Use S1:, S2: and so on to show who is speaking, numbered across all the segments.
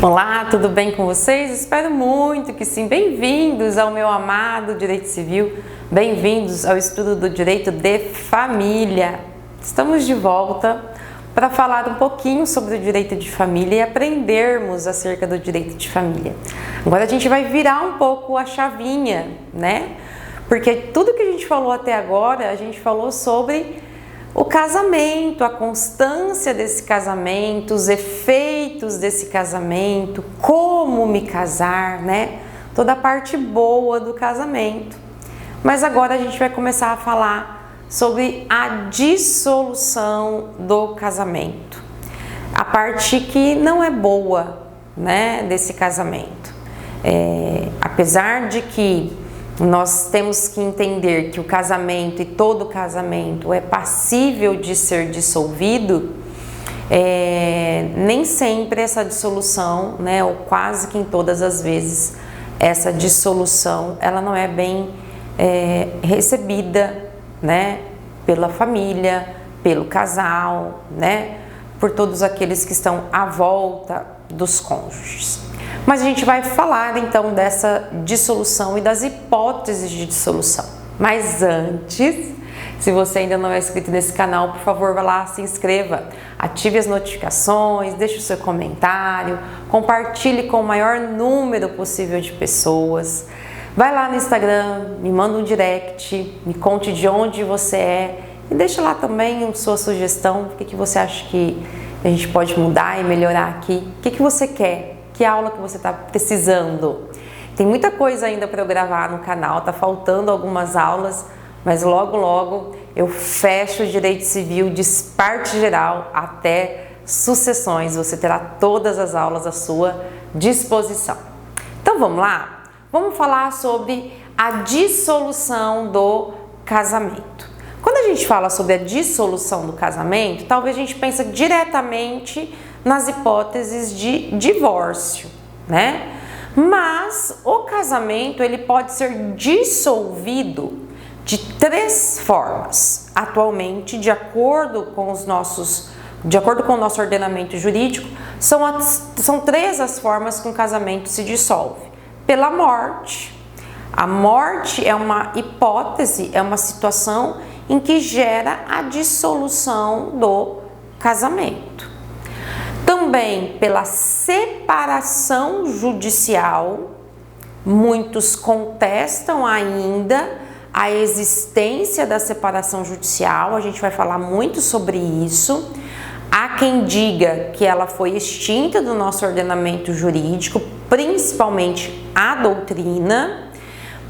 S1: Olá, tudo bem com vocês? Espero muito que sim. Bem-vindos ao meu amado Direito Civil, bem-vindos ao estudo do Direito de Família. Estamos de volta para falar um pouquinho sobre o direito de família e aprendermos acerca do direito de família. Agora a gente vai virar um pouco a chavinha, né? Porque tudo que a gente falou até agora, a gente falou sobre o casamento, a constância desse casamento, os efeitos desse casamento, como me casar, né? Toda a parte boa do casamento. Mas agora a gente vai começar a falar sobre a dissolução do casamento. A parte que não é boa, né, desse casamento. Apesar de que nós temos que entender que o casamento e todo casamento é passível de ser dissolvido, nem sempre essa dissolução, né, ou quase que em todas as vezes, essa dissolução, ela não é bem recebida, né, pela família, pelo casal, né, por todos aqueles que estão à volta dos cônjuges. Mas a gente vai falar então dessa dissolução e das hipóteses de dissolução. Mas antes, se você ainda não é inscrito nesse canal, por favor, vá lá, se inscreva, ative as notificações, deixe o seu comentário, compartilhe com o maior número possível de pessoas. Vai lá no Instagram, me manda um direct, me conte de onde você é e deixa lá também a sua sugestão, o que você acha que a gente pode mudar e melhorar aqui, o que você quer. Que aula que você está precisando? Tem muita coisa ainda para eu gravar no canal, tá faltando algumas aulas, mas logo eu fecho o Direito Civil de parte geral até sucessões. Você terá todas as aulas à sua disposição. Então vamos lá? Vamos falar sobre a dissolução do casamento. Quando a gente fala sobre a dissolução do casamento, talvez a gente pense diretamente nas hipóteses de divórcio, né? Mas o casamento ele pode ser dissolvido de três formas. Atualmente, de acordo com o nosso ordenamento jurídico, são três as formas que um casamento se dissolve. Pela morte. A morte é uma hipótese, é uma situação em que gera a dissolução do casamento. Também pela separação judicial, muitos contestam ainda a existência da separação judicial, a gente vai falar muito sobre isso. Há quem diga que ela foi extinta do nosso ordenamento jurídico, principalmente a doutrina,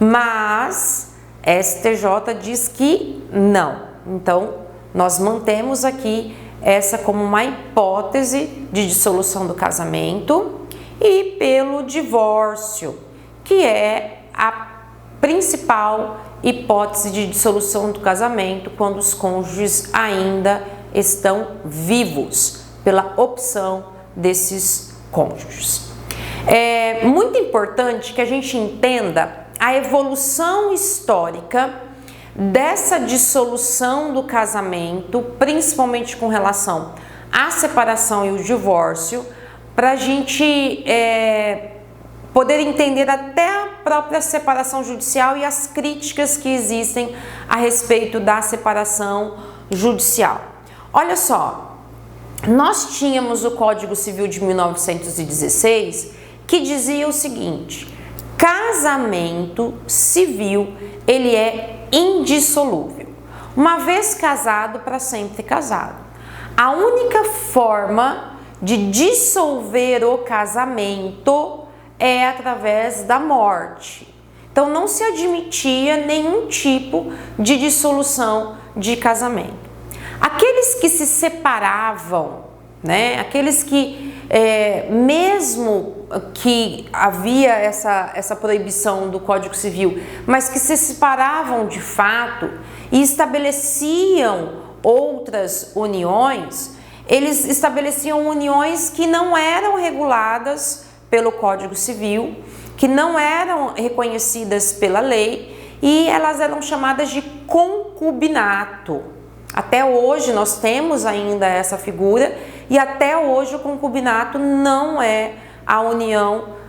S1: mas STJ diz que não. Então, nós mantemos aqui essa como uma hipótese de dissolução do casamento e pelo divórcio, que é a principal hipótese de dissolução do casamento quando os cônjuges ainda estão vivos, pela opção desses cônjuges. É muito importante que a gente entenda a evolução histórica dessa dissolução do casamento, principalmente com relação à separação e o divórcio, para a gente poder entender até a própria separação judicial e as críticas que existem a respeito da separação judicial. Olha só, nós tínhamos o Código Civil de 1916 que dizia o seguinte: casamento civil, ele é indissolúvel. Uma vez casado, para sempre casado. A única forma de dissolver o casamento é através da morte. Então não se admitia nenhum tipo de dissolução de casamento. Aqueles que se separavam, né, aqueles que mesmo que havia essa proibição do Código Civil, mas que se separavam de fato e estabeleciam outras uniões, eles estabeleciam uniões que não eram reguladas pelo Código Civil, que não eram reconhecidas pela lei e elas eram chamadas de concubinato. Até hoje nós temos ainda essa figura e até hoje o concubinato não é a união,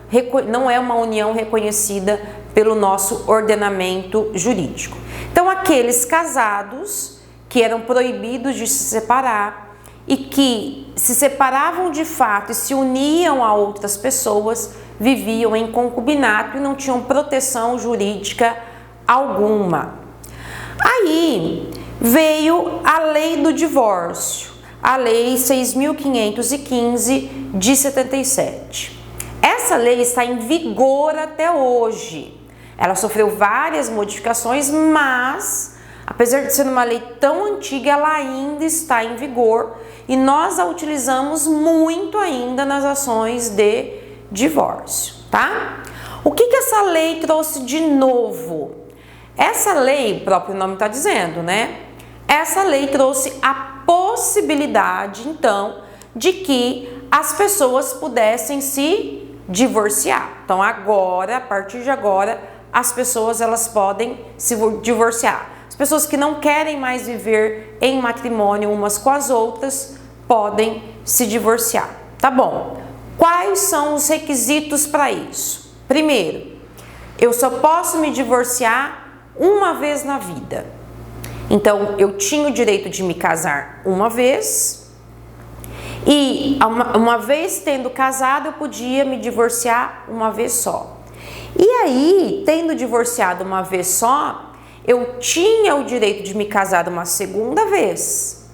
S1: não é uma união reconhecida pelo nosso ordenamento jurídico. Então, aqueles casados que eram proibidos de se separar e que se separavam de fato e se uniam a outras pessoas, viviam em concubinato e não tinham proteção jurídica alguma. Aí veio a lei do divórcio, a lei 6.515 de 77. Essa lei está em vigor até hoje. Ela sofreu várias modificações, mas apesar de ser uma lei tão antiga, ela ainda está em vigor e nós a utilizamos muito ainda nas ações de divórcio, tá? O que essa lei trouxe de novo? Essa lei, o próprio nome está dizendo, né? Essa lei trouxe a possibilidade, então, de que as pessoas pudessem se divorciar. Então, agora, a partir de agora, as pessoas elas podem se divorciar. As pessoas que não querem mais viver em matrimônio umas com as outras podem se divorciar. Tá bom. Quais são os requisitos para isso? Primeiro, eu só posso me divorciar uma vez na vida. Então, eu tinha o direito de me casar uma vez e uma vez tendo casado, eu podia me divorciar uma vez só. E aí, tendo divorciado uma vez só, eu tinha o direito de me casar uma segunda vez.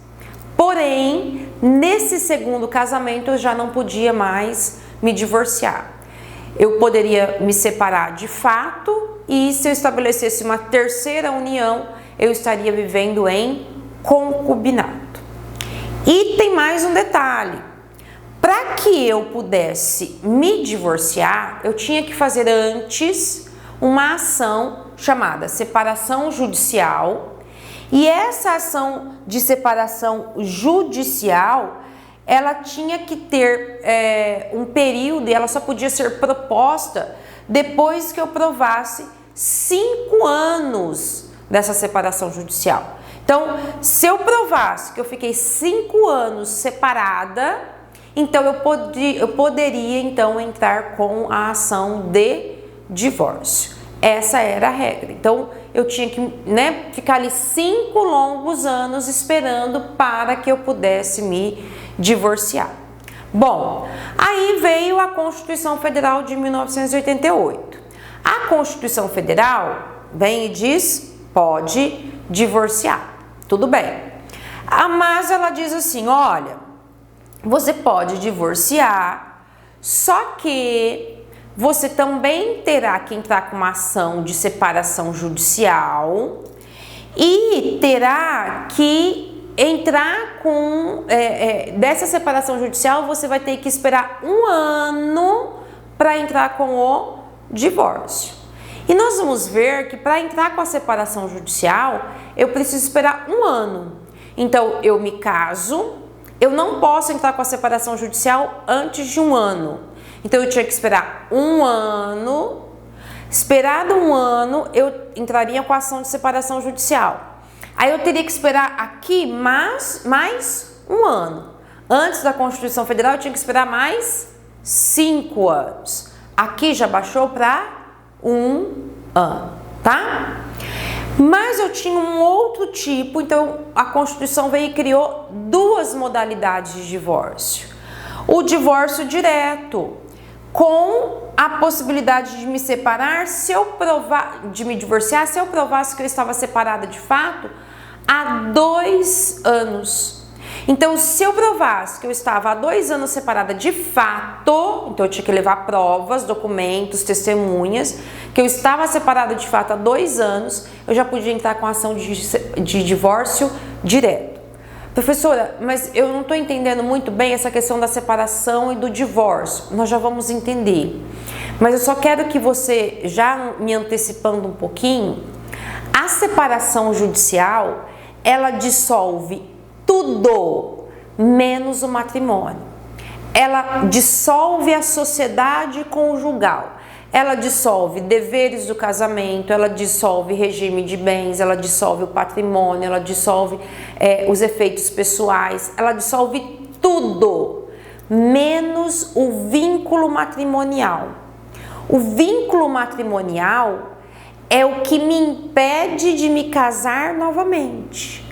S1: Porém, nesse segundo casamento, eu já não podia mais me divorciar. Eu poderia me separar de fato e se eu estabelecesse uma terceira união, eu estaria vivendo em concubinato. E tem mais um detalhe. Para que eu pudesse me divorciar, eu tinha que fazer antes uma ação chamada separação judicial. E essa ação de separação judicial, ela tinha que ter um período e ela só podia ser proposta depois que eu provasse 5 anos dessa separação judicial. Então, se eu provasse que eu fiquei 5 anos separada, então eu poderia então entrar com a ação de divórcio. Essa era a regra. Então, eu tinha que ficar ali 5 longos anos esperando para que eu pudesse me divorciar. Bom, aí veio a Constituição Federal de 1988. A Constituição Federal vem e diz, pode divorciar. Tudo bem. Mas ela diz assim, olha, você pode divorciar, só que você também terá que entrar com uma ação de separação judicial e terá que entrar com... dessa separação judicial, você vai ter que esperar 1 ano para entrar com o divórcio. E nós vamos ver que para entrar com a separação judicial, eu preciso esperar 1 ano. Então, eu me caso, eu não posso entrar com a separação judicial antes de 1 ano. Então, eu tinha que esperar 1 ano. Esperado 1 ano, eu entraria com a ação de separação judicial. Aí, eu teria que esperar aqui mais 1 ano. Antes da Constituição Federal, eu tinha que esperar mais 5 anos. Aqui já baixou para 1 ano, tá? Mas eu tinha um outro tipo, então a Constituição veio e criou 2 modalidades de divórcio. O divórcio direto, com a possibilidade de me separar, de me divorciar, se eu provasse que eu estava separada de fato, há 2 anos. Então, se eu provasse que eu estava há 2 anos separada de fato, então eu tinha que levar provas, documentos, testemunhas, que eu estava separada de fato há 2 anos, eu já podia entrar com a ação de divórcio direto. Professora, mas eu não estou entendendo muito bem essa questão da separação e do divórcio. Nós já vamos entender. Mas eu só quero que você, já me antecipando um pouquinho, a separação judicial, ela dissolve tudo, menos o matrimônio. Ela dissolve a sociedade conjugal. Ela dissolve deveres do casamento, ela dissolve regime de bens, ela dissolve o patrimônio, ela dissolve os efeitos pessoais, ela dissolve tudo. menos o vínculo matrimonial. O vínculo matrimonial é o que me impede de me casar novamente.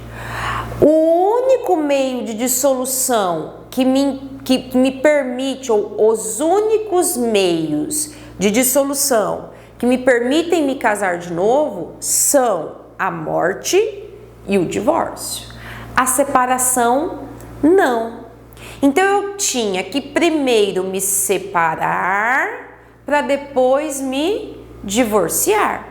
S1: O único meio de dissolução que me permite, ou os únicos meios de dissolução que me permitem me casar de novo são a morte e o divórcio. A separação, não. Então eu tinha que primeiro me separar para depois me divorciar.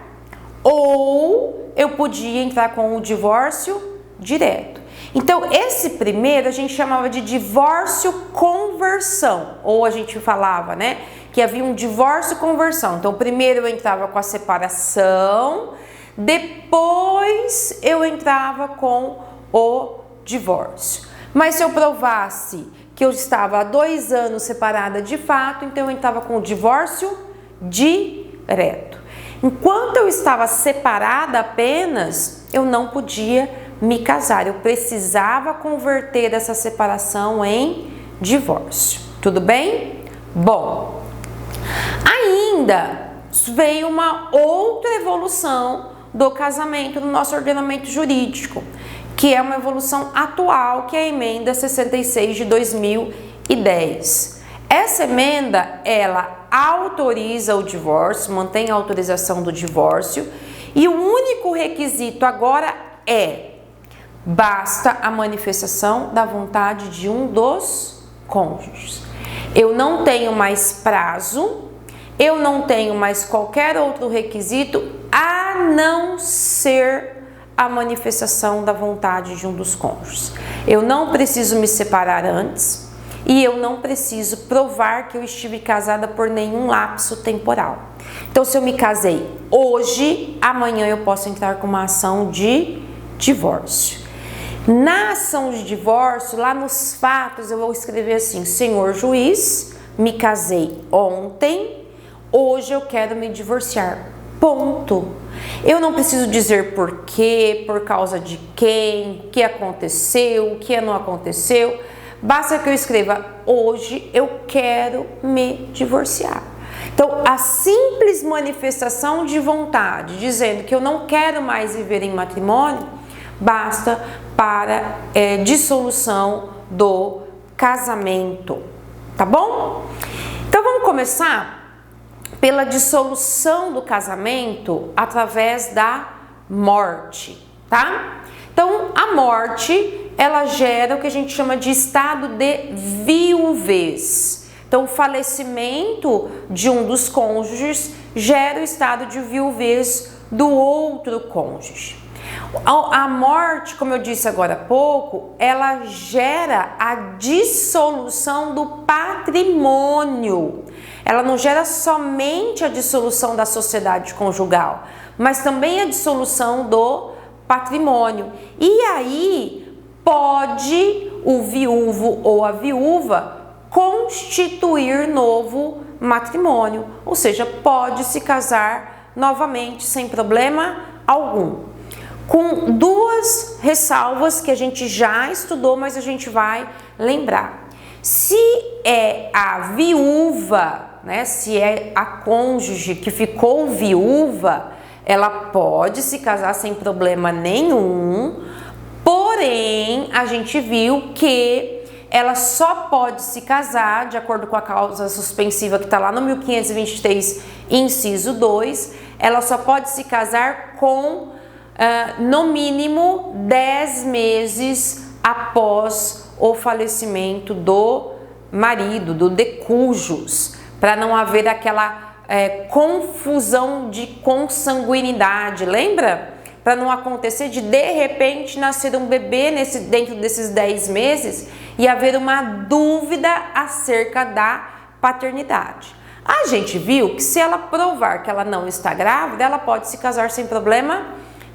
S1: Ou eu podia entrar com o divórcio direto. Então esse primeiro a gente chamava de divórcio conversão, ou a gente falava, né, que havia um divórcio conversão. Então primeiro eu entrava com a separação, depois eu entrava com o divórcio. Mas se eu provasse que eu estava há 2 anos separada de fato, então eu entrava com o divórcio direto. Enquanto eu estava separada apenas, eu não podia me casar. Eu precisava converter essa separação em divórcio. Tudo bem? Bom, ainda veio uma outra evolução do casamento no nosso ordenamento jurídico, que é uma evolução atual, que é a emenda 66 de 2010. Essa emenda, ela autoriza o divórcio, mantém a autorização do divórcio, e o único requisito agora basta a manifestação da vontade de um dos cônjuges. Eu não tenho mais prazo, eu não tenho mais qualquer outro requisito a não ser a manifestação da vontade de um dos cônjuges. Eu não preciso me separar antes e eu não preciso provar que eu estive casada por nenhum lapso temporal. Então, se eu me casei hoje, amanhã eu posso entrar com uma ação de divórcio. Na ação de divórcio, lá nos fatos, eu vou escrever assim: senhor juiz, me casei ontem, hoje eu quero me divorciar. Ponto. Eu não preciso dizer por quê, por causa de quem, o que aconteceu, o que não aconteceu. Basta que eu escreva: hoje eu quero me divorciar. Então, a simples manifestação de vontade, dizendo que eu não quero mais viver em matrimônio, basta para dissolução do casamento. Tá bom? Então, vamos começar pela dissolução do casamento através da morte, tá? Então, a morte, ela gera o que a gente chama de estado de viuvez. Então, o falecimento de um dos cônjuges gera o estado de viuvez do outro cônjuge. A morte, como eu disse agora há pouco, ela gera a dissolução do patrimônio. Ela não gera somente a dissolução da sociedade conjugal, mas também a dissolução do patrimônio. E aí pode o viúvo ou a viúva constituir novo matrimônio, ou seja, pode se casar novamente sem problema algum. Com 2 ressalvas que a gente já estudou, mas a gente vai lembrar. Se é a viúva, né, se é a cônjuge que ficou viúva, ela pode se casar sem problema nenhum, porém, a gente viu que ela só pode se casar, de acordo com a causa suspensiva que está lá no 1523, inciso 2, ela só pode se casar com, no mínimo, 10 meses após o falecimento do marido, do decujus, para não haver aquela confusão de consanguinidade, lembra? Para não acontecer de repente nascer um bebê dentro desses 10 meses e haver uma dúvida acerca da paternidade. A gente viu que se ela provar que ela não está grávida, ela pode se casar sem problema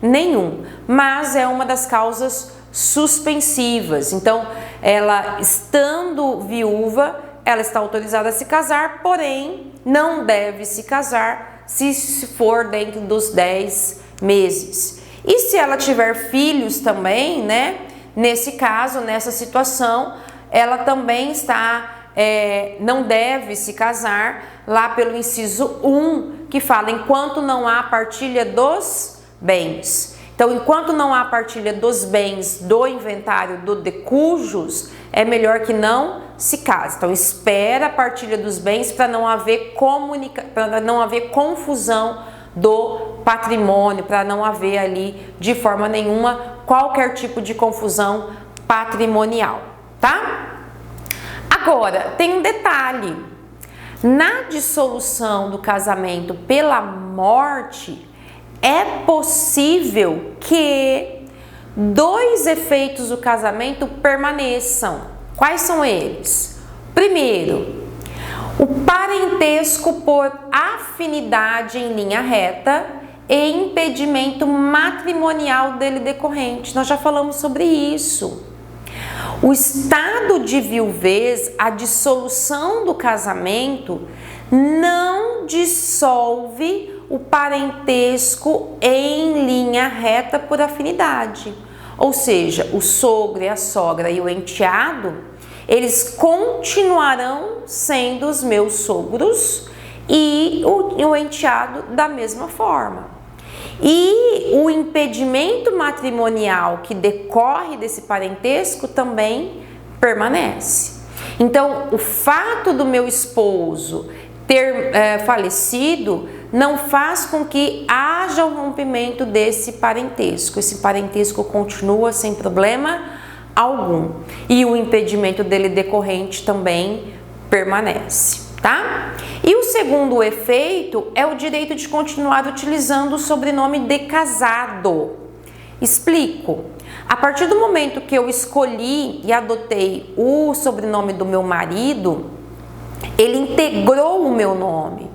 S1: nenhum, mas é uma das causas suspensivas. Então, ela estando viúva, ela está autorizada a se casar, porém não deve se casar se for dentro dos 10 meses. E se ela tiver filhos também, né? Nesse caso, nessa situação, ela também está não deve se casar, lá pelo inciso 1, que fala enquanto não há partilha dos bens. Então, enquanto não há partilha dos bens do inventário de cujos, é melhor que não se case. Então, espera a partilha dos bens para não haver confusão do patrimônio, para não haver ali de forma nenhuma qualquer tipo de confusão patrimonial, tá? Agora, tem um detalhe. Na dissolução do casamento pela morte, é possível que 2 efeitos do casamento permaneçam. Quais são eles? Primeiro, o parentesco por afinidade em linha reta e impedimento matrimonial dele decorrente. Nós já falamos sobre isso. O estado de viuvez, a dissolução do casamento, não dissolve o parentesco em linha reta por afinidade. Ou seja, o sogro e a sogra e o enteado, eles continuarão sendo os meus sogros e o enteado da mesma forma. E o impedimento matrimonial que decorre desse parentesco também permanece. Então, o fato do meu esposo ter falecido não faz com que haja o rompimento desse parentesco. Esse parentesco continua sem problema algum. E o impedimento dele decorrente também permanece, tá? E o segundo efeito é o direito de continuar utilizando o sobrenome de casado. Explico. A partir do momento que eu escolhi e adotei o sobrenome do meu marido, ele integrou o meu nome.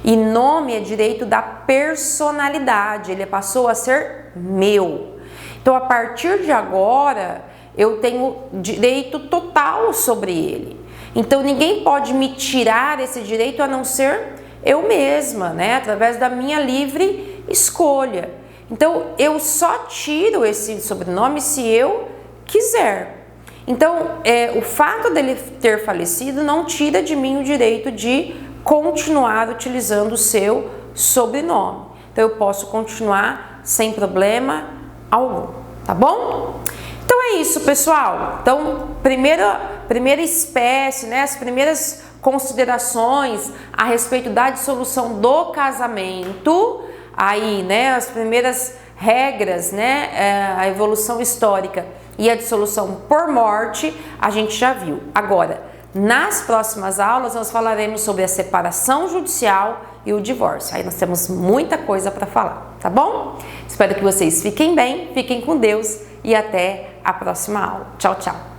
S1: E nome é direito da personalidade, ele passou a ser meu. Então, a partir de agora, eu tenho direito total sobre ele. Então, ninguém pode me tirar esse direito a não ser eu mesma, né? Através da minha livre escolha. Então, eu só tiro esse sobrenome se eu quiser. Então, o fato dele ter falecido não tira de mim o direito de continuar utilizando o seu sobrenome. Então, eu posso continuar sem problema algum, tá bom? Então, é isso, pessoal. Então, primeira espécie, né, as primeiras considerações a respeito da dissolução do casamento, aí, né, as primeiras regras, né, a evolução histórica e a dissolução por morte, a gente já viu. Agora, nas próximas aulas, nós falaremos sobre a separação judicial e o divórcio. Aí nós temos muita coisa para falar, tá bom? Espero que vocês fiquem bem, fiquem com Deus e até a próxima aula. Tchau, tchau!